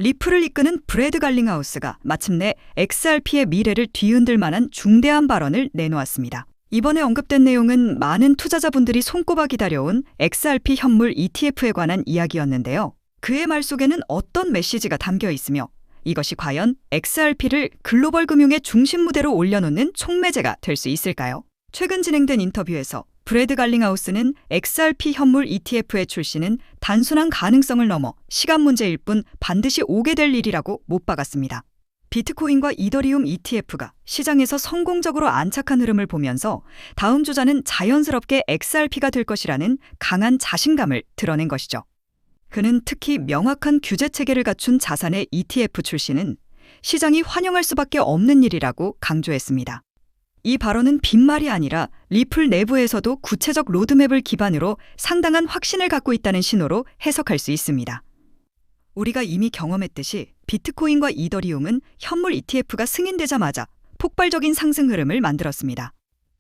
리플을 이끄는 브래드 갈링하우스가 마침내 XRP의 미래를 뒤흔들 만한 중대한 발언을 내놓았습니다. 이번에 언급된 내용은 많은 투자자분들이 손꼽아 기다려온 XRP 현물 ETF에 관한 이야기였는데요. 그의 말 속에는 어떤 메시지가 담겨 있으며 이것이 과연 XRP를 글로벌 금융의 중심 무대로 올려놓는 촉매제가 될 수 있을까요? 최근 진행된 인터뷰에서 브래드 갈링하우스는 XRP 현물 ETF의 출시는 단순한 가능성을 넘어 시간 문제일 뿐 반드시 오게 될 일이라고 못 박았습니다. 비트코인과 이더리움 ETF가 시장에서 성공적으로 안착한 흐름을 보면서 다음 주자는 자연스럽게 XRP가 될 것이라는 강한 자신감을 드러낸 것이죠. 그는 특히 명확한 규제 체계를 갖춘 자산의 ETF 출시는 시장이 환영할 수밖에 없는 일이라고 강조했습니다. 이 발언은 빈말이 아니라 리플 내부에서도 구체적 로드맵을 기반으로 상당한 확신을 갖고 있다는 신호로 해석할 수 있습니다. 우리가 이미 경험했듯이 비트코인과 이더리움은 현물 ETF가 승인되자마자 폭발적인 상승 흐름을 만들었습니다.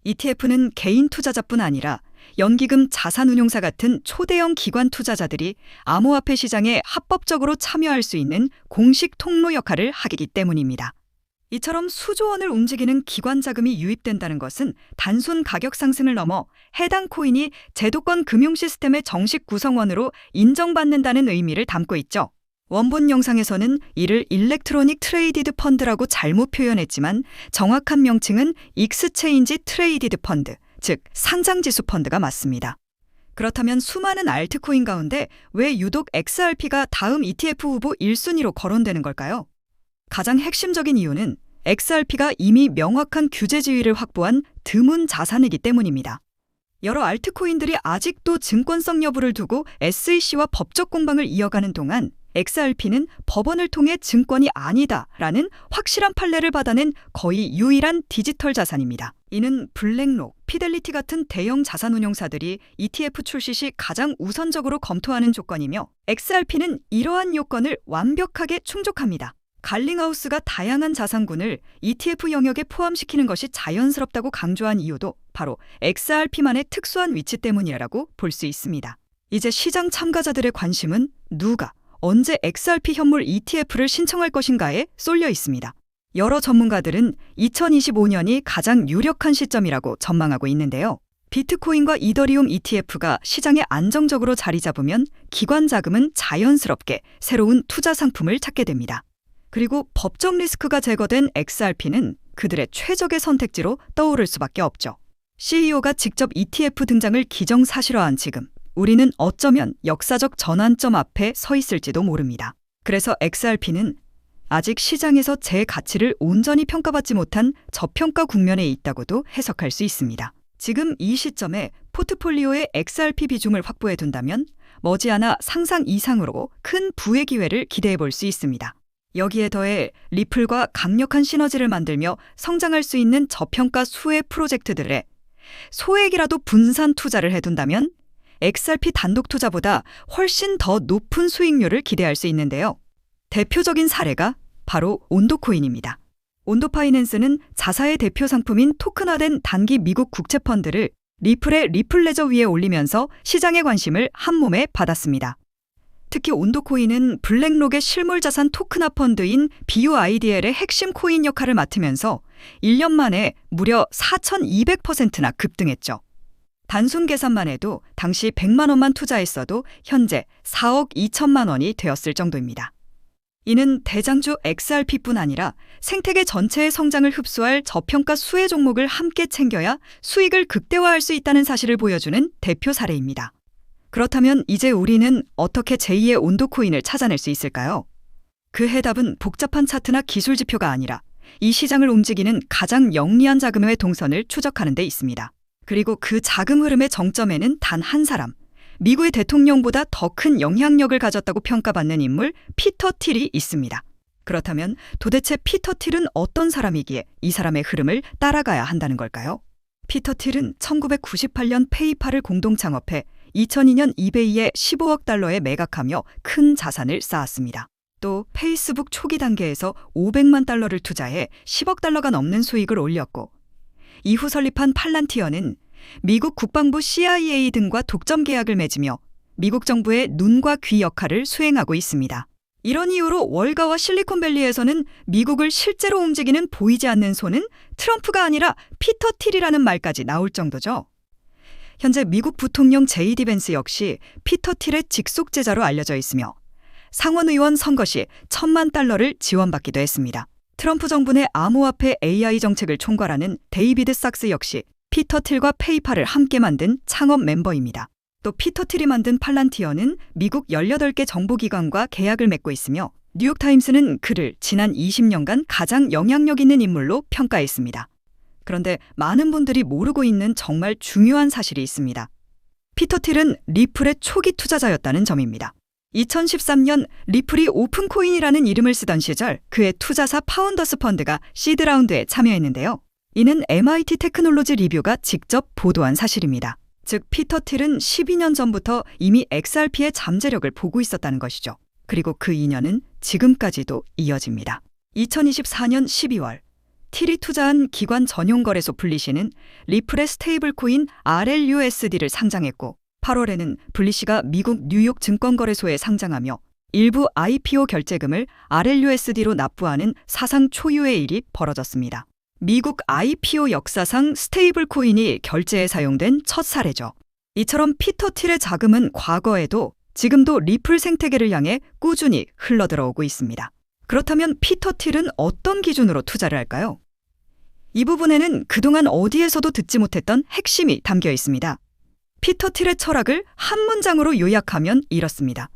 ETF는 개인 투자자뿐 아니라 연기금 자산운용사 같은 초대형 기관 투자자들이 암호화폐 시장에 합법적으로 참여할 수 있는 공식 통로 역할을 하기 때문입니다. 이처럼 수조 원을 움직이는 기관 자금이 유입된다는 것은 단순 가격 상승을 넘어 해당 코인이 제도권 금융 시스템의 정식 구성원으로 인정받는다는 의미를 담고 있죠. 원본 영상에서는 이를 일렉트로닉 트레이디드 펀드라고 잘못 표현했지만 정확한 명칭은 익스체인지 트레이디드 펀드, 즉 상장지수 펀드가 맞습니다. 그렇다면 수많은 알트코인 가운데 왜 유독 XRP가 다음 ETF 후보 1순위로 거론되는 걸까요? 가장 핵심적인 이유는 XRP가 이미 명확한 규제 지위를 확보한 드문 자산이기 때문입니다. 여러 알트코인들이 아직도 증권성 여부를 두고 SEC와 법적 공방을 이어가는 동안 XRP는 법원을 통해 증권이 아니다라는 확실한 판례를 받아낸 거의 유일한 디지털 자산입니다. 이는 블랙록, 피델리티 같은 대형 자산운용사들이 ETF 출시 시 가장 우선적으로 검토하는 조건이며 XRP는 이러한 요건을 완벽하게 충족합니다. 갈링하우스가 다양한 자산군을 ETF 영역에 포함시키는 것이 자연스럽다고 강조한 이유도 바로 XRP만의 특수한 위치 때문이라고 볼 수 있습니다. 이제 시장 참가자들의 관심은 누가, 언제 XRP 현물 ETF를 신청할 것인가에 쏠려 있습니다. 여러 전문가들은 2025년이 가장 유력한 시점이라고 전망하고 있는데요. 비트코인과 이더리움 ETF가 시장에 안정적으로 자리 잡으면 기관 자금은 자연스럽게 새로운 투자 상품을 찾게 됩니다. 그리고 법적 리스크가 제거된 XRP는 그들의 최적의 선택지로 떠오를 수밖에 없죠. CEO가 직접 ETF 등장을 기정사실화한 지금 우리는 어쩌면 역사적 전환점 앞에 서 있을지도 모릅니다. 그래서 XRP는 아직 시장에서 제 가치를 온전히 평가받지 못한 저평가 국면에 있다고도 해석할 수 있습니다. 지금 이 시점에 포트폴리오의 XRP 비중을 확보해 둔다면 머지않아 상상 이상으로 큰 부의 기회를 기대해 볼 수 있습니다. 여기에 더해 리플과 강력한 시너지를 만들며 성장할 수 있는 저평가 수혜 프로젝트들에 소액이라도 분산 투자를 해둔다면 XRP 단독 투자보다 훨씬 더 높은 수익률을 기대할 수 있는데요. 대표적인 사례가 바로 온도코인입니다. 온도파이낸스는 자사의 대표 상품인 토큰화된 단기 미국 국채펀드를 리플의 리플레저 위에 올리면서 시장의 관심을 한몸에 받았습니다. 특히 온도코인은 블랙록의 실물자산 토큰화 펀드인 BUIDL의 핵심 코인 역할을 맡으면서 1년 만에 무려 4,200%나 급등했죠. 단순 계산만 해도 당시 100만 원만 투자했어도 현재 4억 2천만 원이 되었을 정도입니다. 이는 대장주 XRP뿐 아니라 생태계 전체의 성장을 흡수할 저평가 수혜 종목을 함께 챙겨야 수익을 극대화할 수 있다는 사실을 보여주는 대표 사례입니다. 그렇다면 이제 우리는 어떻게 제2의 온도코인을 찾아낼 수 있을까요? 그 해답은 복잡한 차트나 기술 지표가 아니라 이 시장을 움직이는 가장 영리한 자금의 동선을 추적하는 데 있습니다. 그리고 그 자금 흐름의 정점에는 단 한 사람, 미국의 대통령보다 더 큰 영향력을 가졌다고 평가받는 인물 피터 틸이 있습니다. 그렇다면 도대체 피터 틸은 어떤 사람이기에 이 사람의 흐름을 따라가야 한다는 걸까요? 피터 틸은 1998년 페이팔을 공동 창업해 2002년 이베이에 15억 달러에 매각하며 큰 자산을 쌓았습니다. 또 페이스북 초기 단계에서 500만 달러를 투자해 10억 달러가 넘는 수익을 올렸고 이후 설립한 팔란티어는 미국 국방부 CIA 등과 독점 계약을 맺으며 미국 정부의 눈과 귀 역할을 수행하고 있습니다. 이런 이유로 월가와 실리콘밸리에서는 미국을 실제로 움직이는 보이지 않는 손은 트럼프가 아니라 피터 틸이라는 말까지 나올 정도죠. 현재 미국 부통령 제이디 벤스 역시 피터 틸의 직속 제자로 알려져 있으며 상원의원 선거 시 $10,000,000를 지원받기도 했습니다. 트럼프 정부 내 암호화폐 AI 정책을 총괄하는 데이비드 sak스 역시 피터 틸과 페이팔을 함께 만든 창업 멤버입니다. 또 피터 틸이 만든 팔란티어는 미국 18개 정보기관과 계약을 맺고 있으며 뉴욕타임스는 그를 지난 20년간 가장 영향력 있는 인물로 평가했습니다. 그런데 많은 분들이 모르고 있는 정말 중요한 사실이 있습니다. 피터 틸은 리플의 초기 투자자였다는 점입니다. 2013년 리플이 오픈코인이라는 이름을 쓰던 시절 그의 투자사 파운더스 펀드가 시드 라운드에 참여했는데요. 이는 MIT 테크놀로지 리뷰가 직접 보도한 사실입니다. 즉 피터 틸은 12년 전부터 이미 XRP의 잠재력을 보고 있었다는 것이죠. 그리고 그 인연은 지금까지도 이어집니다. 2024년 12월 틸이 투자한 기관 전용 거래소 블리시는 리플의 스테이블 코인 RLUSD를 상장했고 8월에는 블리시가 미국 뉴욕 증권거래소에 상장하며 일부 IPO 결제금을 RLUSD로 납부하는 사상 초유의 일이 벌어졌습니다. 미국 IPO 역사상 스테이블 코인이 결제에 사용된 첫 사례죠. 이처럼 피터 틸의 자금은 과거에도 지금도 리플 생태계를 향해 꾸준히 흘러들어오고 있습니다. 그렇다면 피터 틸은 어떤 기준으로 투자를 할까요? 이 부분에는 그동안 어디에서도 듣지 못했던 핵심이 담겨 있습니다. 피터 틸의 철학을 한 문장으로 요약하면 이렇습니다.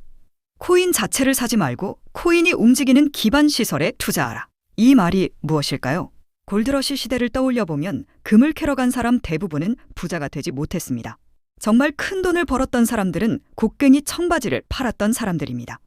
코인 자체를 사지 말고 코인이 움직이는 기반 시설에 투자하라. 이 말이 무엇일까요? 골드러시 시대를 떠올려보면 금을 캐러 간 사람 대부분은 부자가 되지 못했습니다. 정말 큰 돈을 벌었던 사람들은 곡괭이 청바지를 팔았던 사람들입니다.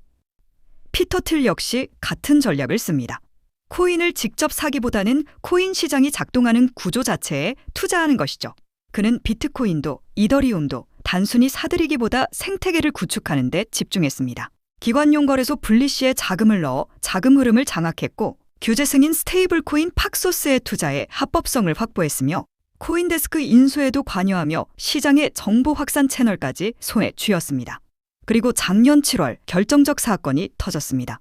피터 틸 역시 같은 전략을 씁니다. 코인을 직접 사기보다는 코인 시장이 작동하는 구조 자체에 투자하는 것이죠. 그는 비트코인도 이더리움도 단순히 사들이기보다 생태계를 구축하는 데 집중했습니다. 기관용 거래소 블리시에 자금을 넣어 자금 흐름을 장악했고 규제 승인 스테이블 코인 팍소스에 투자해 합법성을 확보했으며 코인데스크 인수에도 관여하며 시장의 정보 확산 채널까지 손에 쥐었습니다. 그리고 작년 7월 결정적 사건이 터졌습니다.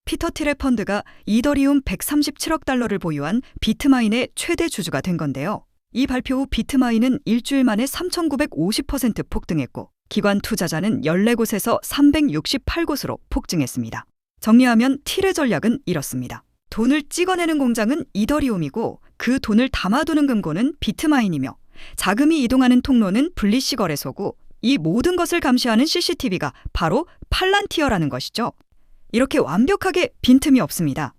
피터 틸의 펀드가 이더리움 $137억 보유한 비트마인의 최대 주주가 된 건데요. 이 발표 후 비트마인은 일주일 만에 3,950% 폭등했고 기관 투자자는 14곳에서 368곳으로 폭증했습니다. 정리하면 틸의 전략은 이렇습니다. 돈을 찍어내는 공장은 이더리움이고 그 돈을 담아두는 금고는 비트마인이며 자금이 이동하는 통로는 블리시 거래소고 이 모든 것을 감시하는 CCTV가 바로 팔란티어라는 것이죠. 이렇게 완벽하게 빈틈이 없습니다.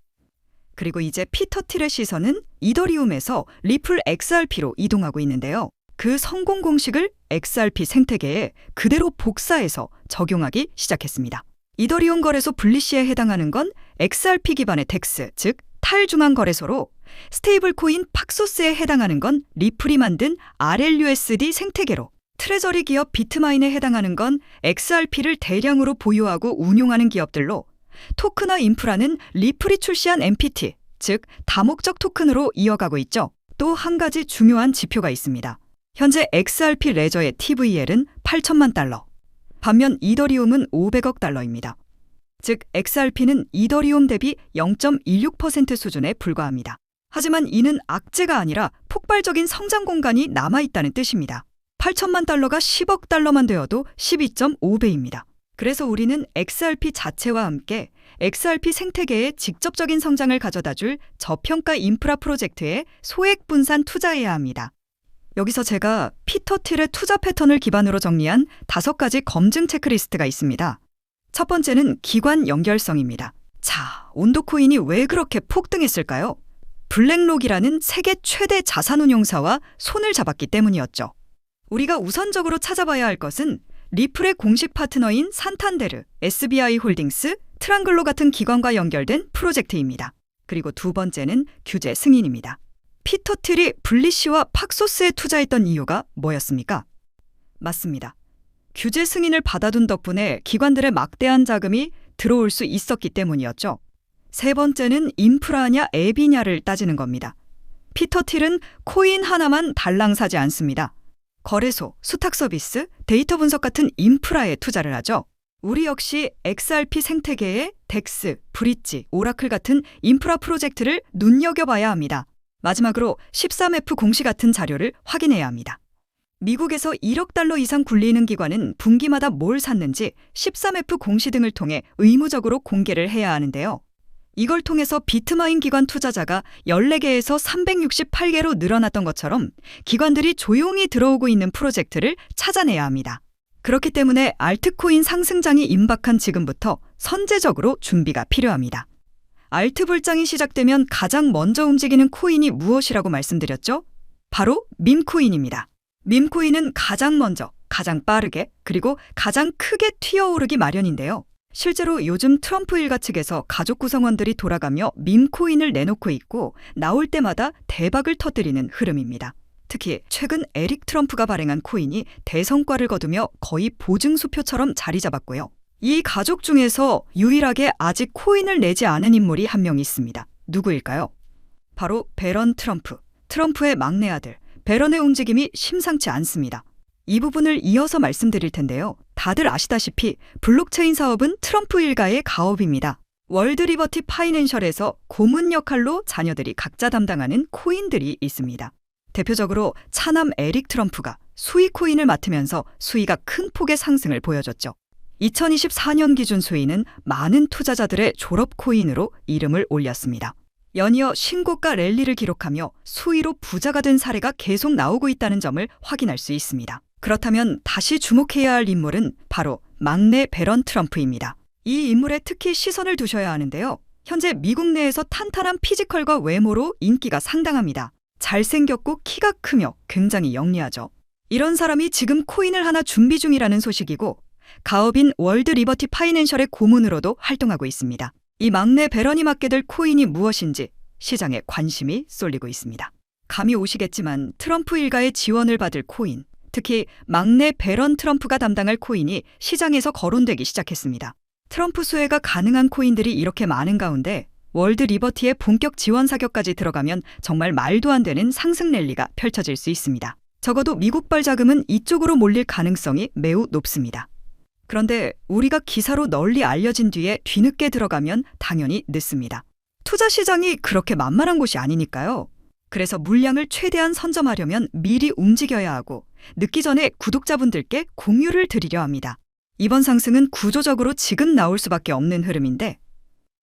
그리고 이제 피터 틸의 시선은 이더리움에서 리플 XRP로 이동하고 있는데요. 그 성공 공식을 XRP 생태계에 그대로 복사해서 적용하기 시작했습니다. 이더리움 거래소 블리시에 해당하는 건 XRP 기반의 덱스, 즉 탈중앙 거래소로 스테이블 코인 팍소스에 해당하는 건 리플이 만든 RLUSD 생태계로 트레저리 기업 비트마인에 해당하는 건 XRP를 대량으로 보유하고 운용하는 기업들로 토크나 인프라는 리플이 출시한 MPT, 즉 다목적 토큰으로 이어가고 있죠. 또 한 가지 중요한 지표가 있습니다. 현재 XRP 레저의 TVL은 $8,000,000, 반면 이더리움은 $500억. 즉 XRP는 이더리움 대비 0.16% 수준에 불과합니다. 하지만 이는 악재가 아니라 폭발적인 성장 공간이 남아있다는 뜻입니다. $8,000,000가 $10억 되어도 12.5배입니다. 그래서 우리는 XRP 자체와 함께 XRP 생태계에 직접적인 성장을 가져다줄 저평가 인프라 프로젝트에 소액 분산 투자해야 합니다. 여기서 제가 피터 틸의 투자 패턴을 기반으로 정리한 5가지 검증 체크리스트가 있습니다. 첫 번째는 기관 연결성입니다. 자, 온도코인이 왜 그렇게 폭등했을까요? 블랙록이라는 세계 최대 자산운용사와 손을 잡았기 때문이었죠. 우리가 우선적으로 찾아봐야 할 것은 리플의 공식 파트너인 산탄데르, SBI 홀딩스, 트랑글로 같은 기관과 연결된 프로젝트입니다. 그리고 두 번째는 규제 승인입니다. 피터 틸이 블리시와 팍소스에 투자했던 이유가 뭐였습니까? 맞습니다. 규제 승인을 받아둔 덕분에 기관들의 막대한 자금이 들어올 수 있었기 때문이었죠. 세 번째는 인프라냐 앱이냐를 따지는 겁니다. 피터 틸은 코인 하나만 달랑 사지 않습니다. 거래소, 수탁 서비스, 데이터 분석 같은 인프라에 투자를 하죠. 우리 역시 XRP 생태계의 덱스, 브릿지, 오라클 같은 인프라 프로젝트를 눈여겨봐야 합니다. 마지막으로 13F 공시 같은 자료를 확인해야 합니다. 미국에서 1억 달러 이상 굴리는 기관은 분기마다 뭘 샀는지 13F 공시 등을 통해 의무적으로 공개를 해야 하는데요. 이걸 통해서 비트마인 기관 투자자가 14개에서 368개로 늘어났던 것처럼 기관들이 조용히 들어오고 있는 프로젝트를 찾아내야 합니다. 그렇기 때문에 알트코인 상승장이 임박한 지금부터 선제적으로 준비가 필요합니다. 알트 불장이 시작되면 가장 먼저 움직이는 코인이 무엇이라고 말씀드렸죠? 바로 밈코인입니다. 밈코인은 가장 먼저, 가장 빠르게, 그리고 가장 크게 튀어오르기 마련인데요. 실제로 요즘 트럼프 일가 측에서 가족 구성원들이 돌아가며 밈코인을 내놓고 있고 나올 때마다 대박을 터뜨리는 흐름입니다. 특히 최근 에릭 트럼프가 발행한 코인이 대성과를 거두며 거의 보증수표처럼 자리 잡았고요. 이 가족 중에서 유일하게 아직 코인을 내지 않은 인물이 한 명 있습니다. 누구일까요? 바로 배런 트럼프. 트럼프의 막내 아들. 배런의 움직임이 심상치 않습니다. 이 부분을 이어서 말씀드릴 텐데요. 다들 아시다시피 블록체인 사업은 트럼프 일가의 가업입니다. 월드 리버티 파이낸셜에서 고문 역할로 자녀들이 각자 담당하는 코인들이 있습니다. 대표적으로 차남 에릭 트럼프가 수익 코인을 맡으면서 수위가 큰 폭의 상승을 보여줬죠. 2024년 기준 수위는 많은 투자자들의 졸업 코인으로 이름을 올렸습니다. 연이어 신고가 랠리를 기록하며 수위로 부자가 된 사례가 계속 나오고 있다는 점을 확인할 수 있습니다. 그렇다면 다시 주목해야 할 인물은 바로 막내 배런 트럼프입니다. 이 인물에 특히 시선을 두셔야 하는데요. 현재 미국 내에서 탄탄한 피지컬과 외모로 인기가 상당합니다. 잘생겼고 키가 크며 굉장히 영리하죠. 이런 사람이 지금 코인을 하나 준비 중이라는 소식이고 가업인 월드 리버티 파이낸셜의 고문으로도 활동하고 있습니다. 이 막내 배런이 맡게 될 코인이 무엇인지 시장에 관심이 쏠리고 있습니다. 감이 오시겠지만 트럼프 일가의 지원을 받을 코인, 특히 막내 배런 트럼프가 담당할 코인이 시장에서 거론되기 시작했습니다. 트럼프 수혜가 가능한 코인들이 이렇게 많은 가운데 월드 리버티의 본격 지원 사격까지 들어가면 정말 말도 안 되는 상승 랠리가 펼쳐질 수 있습니다. 적어도 미국발 자금은 이쪽으로 몰릴 가능성이 매우 높습니다. 그런데 우리가 기사로 널리 알려진 뒤에 뒤늦게 들어가면 당연히 늦습니다. 투자 시장이 그렇게 만만한 곳이 아니니까요. 그래서 물량을 최대한 선점하려면 미리 움직여야 하고 늦기 전에 구독자분들께 공유를 드리려 합니다. 이번 상승은 구조적으로 지금 나올 수밖에 없는 흐름인데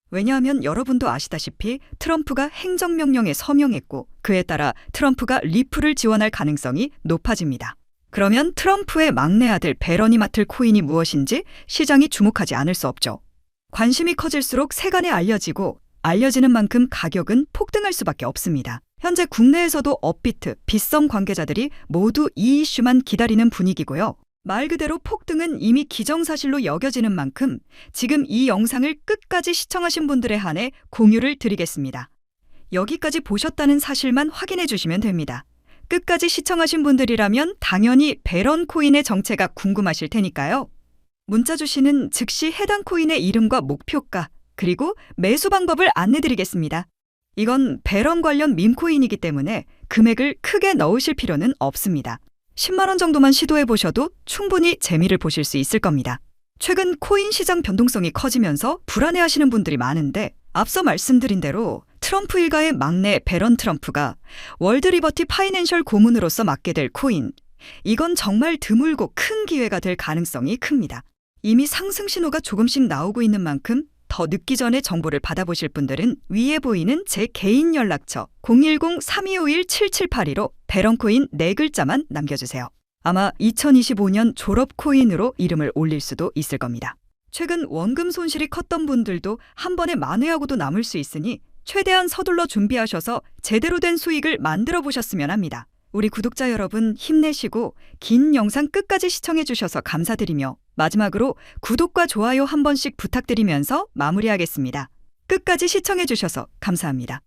왜냐하면 여러분도 아시다시피 트럼프가 행정명령에 서명했고 그에 따라 트럼프가 리플을 지원할 가능성이 높아집니다. 그러면 트럼프의 막내 아들 배런이 맡을 코인이 무엇인지 시장이 주목하지 않을 수 없죠. 관심이 커질수록 세간에 알려지고 알려지는 만큼 가격은 폭등할 수밖에 없습니다. 현재 국내에서도 업비트, 빗썸 관계자들이 모두 이 이슈만 기다리는 분위기고요. 말 그대로 폭등은 이미 기정사실로 여겨지는 만큼 지금 이 영상을 끝까지 시청하신 분들에 한해 공유를 드리겠습니다. 여기까지 보셨다는 사실만 확인해 주시면 됩니다. 끝까지 시청하신 분들이라면 당연히 배런 코인의 정체가 궁금하실 테니까요. 문자 주시는 즉시 해당 코인의 이름과 목표가 그리고 매수 방법을 안내드리겠습니다. 이건 배런 관련 밈코인이기 때문에 금액을 크게 넣으실 필요는 없습니다. 10만 원 정도만 시도해 보셔도 충분히 재미를 보실 수 있을 겁니다. 최근 코인 시장 변동성이 커지면서 불안해하시는 분들이 많은데 앞서 말씀드린 대로 트럼프 일가의 막내 배런 트럼프가 월드 리버티 파이낸셜 고문으로서 맡게 될 코인, 이건 정말 드물고 큰 기회가 될 가능성이 큽니다. 이미 상승 신호가 조금씩 나오고 있는 만큼 더 늦기 전에 정보를 받아보실 분들은 위에 보이는 제 개인 연락처 010-3251-7782로 배런코인 4글자만 남겨주세요. 아마 2025년 졸업 코인으로 이름을 올릴 수도 있을 겁니다. 최근 원금 손실이 컸던 분들도 한 번에 만회하고도 남을 수 있으니 최대한 서둘러 준비하셔서 제대로 된 수익을 만들어 보셨으면 합니다. 우리 구독자 여러분 힘내시고 긴 영상 끝까지 시청해 주셔서 감사드리며 마지막으로 구독과 좋아요 한 번씩 부탁드리면서 마무리하겠습니다. 끝까지 시청해 주셔서 감사합니다.